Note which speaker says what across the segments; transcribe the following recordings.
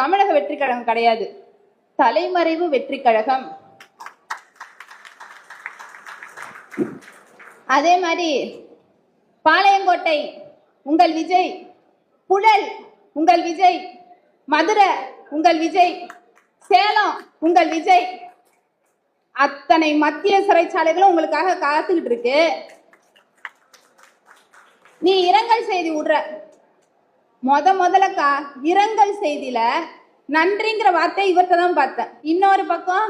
Speaker 1: தமிழக வெற்றி கழகம் கிடையாது, தலைமறைவு வெற்றி கழகம். அதே மாதிரி பாளையங்கோட்டை உங்கள் விஜய், புழல் உங்கள் விஜய், மதுரை உங்கள் விஜய், சேலம் உங்கள் விஜய், அத்தனை மத்திய சிறைச்சாலைகளும் உங்களுக்காக காத்துக்கிட்டு இருக்கு. நீ இரங்கல் செய்தி விடுற, முதல்ல இரங்கல் செய்தியில நன்றிங்கிற வார்த்தை இவர்கிட்ட தான் பார்த்தேன். இன்னொரு பக்கம்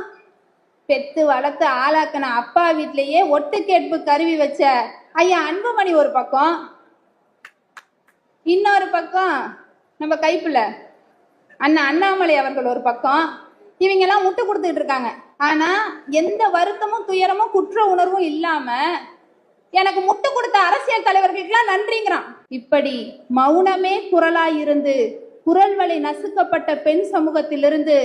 Speaker 1: பெத்து வளர்த்து ஆளாக்கின அப்பா வீட்டிலேயே ஒட்டு கேட்பு கருவி வச்ச ஐயா அன்புமணி ஒரு பக்கம், இன்னொரு பக்கம் நம்ம கைப்புல அண்ணா அண்ணாமலை அவர்கள் ஒரு பக்கம், இவங்க எல்லாம் முட்டு கொடுத்துட்டு இருக்காங்க. ஆனா எந்த வருத்தமும் துயரமும் குற்ற உணர்வும் இல்லாம எனக்கு முட்டு கொடுத்த அரசியல் தலைவர்களுக்கெல்லாம் நன்றிங்கிறான். இப்படி மௌனமே குரலாயிருந்து குரல் வலை நசுக்கப்பட்ட பெண் சமூகத்திலிருந்து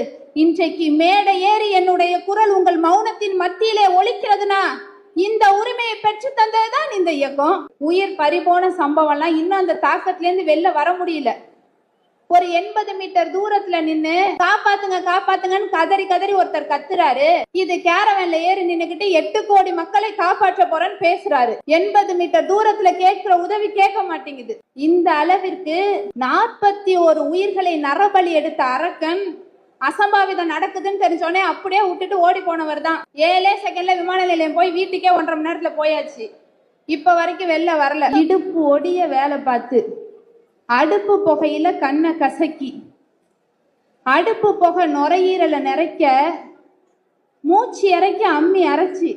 Speaker 1: இன்றைக்கு மேடை ஏறி என்னுடைய குரல் உங்கள் மௌனத்தின் மத்தியிலே ஒலிக்கிறதுனா இந்த உரிமையை பெற்று தந்ததுதான் இந்த இயக்கம். உயிர் பறிபோன சம்பவம்லாம் இன்னும் அந்த தாக்கத்திலேருந்து வெளில வர முடியல. ஒரு 80 மீட்டர் தூரத்துல நின்னு காப்பாத்துங்க காப்பாத்துங்கன்னு கதறி கதறி ஒருத்தர் கத்துறாரு. இது கேரவன்ல ஏறி நின்னுகிட்டு 8 கோடி மக்களை காப்பாற்ற போறேன்னு பேசுறாரு. 80 மீட்டர் தூரத்துல கேட்கிற உதவி கேட்க மாட்டேங்குது. இந்த அளவிற்கு 41 உயிர்களை நரபலி எடுத்த அரக்கன் அசம்பாவிதம் நடக்குதுன்னு தெரிஞ்சோடனே அப்படியே விட்டுட்டு ஓடி போனவர் தான். 7 செகண்ட்ல விமான நிலையம் போய் வீட்டுக்கே 1.5 மணி நேரத்துல போயாச்சு. இப்ப வரைக்கும் வெளில வரல. இடுப்பு ஒடிய வேலை பார்த்து அடுப்பு புகையில கண்ணை கசக்கி அடுப்பு புகை நுரையீரலை நிறைக்க மூச்சு இறைக்க அம்மி அரைச்சி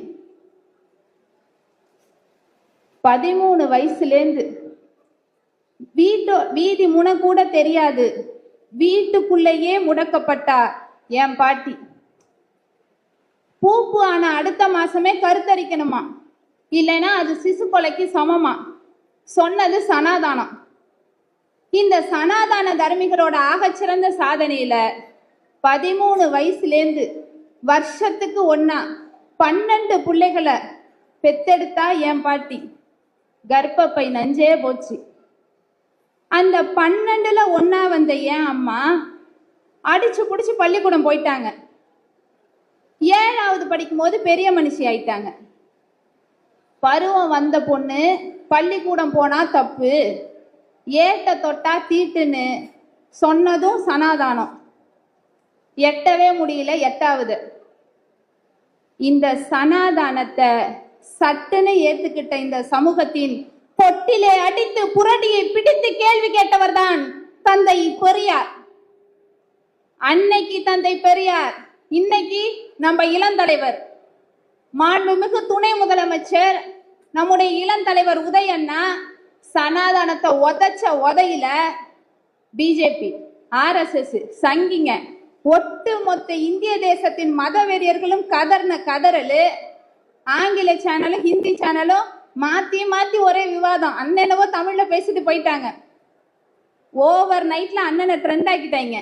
Speaker 1: 13 வயசுலேருந்து வீதி முனை கூட தெரியாது வீட்டுக்குள்ளேயே முடக்கப்பட்டா என் பாட்டி. பூப்பு ஆன அடுத்த மாசமே கருத்தரிக்கணுமா, இல்லைன்னா அது சிசு கொலைக்கு சமமா. சொன்னது சனாதானம். இந்த சனாதான தர்மிகரோட ஆகச்சிறந்த சாதனையில 13 வயசுலேருந்து வருஷத்துக்கு ஒன்னா 12 பிள்ளைகளை பெத்தெடுத்தா என் பாட்டி. கர்ப்பப்பை நஞ்சே போச்சு. அந்த 12ல ஒன்னா வந்த என் அம்மா அடிச்சு புடிச்சு பள்ளிக்கூடம் போயிட்டாங்க. 7வது படிக்கும் போது பெரிய மனுஷி ஆயிட்டாங்க. பருவம் வந்த பொண்ணு பள்ளிக்கூடம் போனா தப்பு, ஏட்ட தொட்டா தீட்டுன்னு சொன்னதும் சனாதானம். எட்டவே முடியல 8வது. இந்த சனாதானத்தை சட்டுன்னு ஏத்துக்கிட்ட இந்த சமூகத்தின் பொட்டிலே அடித்து புரட்டியை பிடித்து கேள்வி கேட்டவர் தான் தந்தை பெரியார். அன்னைக்கு தந்தை பெரியார், இன்னைக்கு நம்ம இளந்தலைவர் மாண்புமிகு துணை முதலமைச்சர் நம்முடைய இளந்தலைவர் உதயண்ணா சனாதானத்தை உதைச்ச உதையில பிஜேபி, ஆர்எஸ்எஸ், சங்கிங்க, ஒட்டு மொத்த இந்திய தேசத்தின் மத வெறியர்களும் கதர்ன கதறலு. ஆங்கில சேனலும் ஹிந்தி சேனலும் மாத்தி மாத்தி ஒரே விவாதம். அண்ணனவோ தமிழ்ல பேசிட்டு போயிட்டாங்க. ஓவர் நைட்ல அண்ணனை ட்ரெண்ட் ஆக்கிட்டாங்க.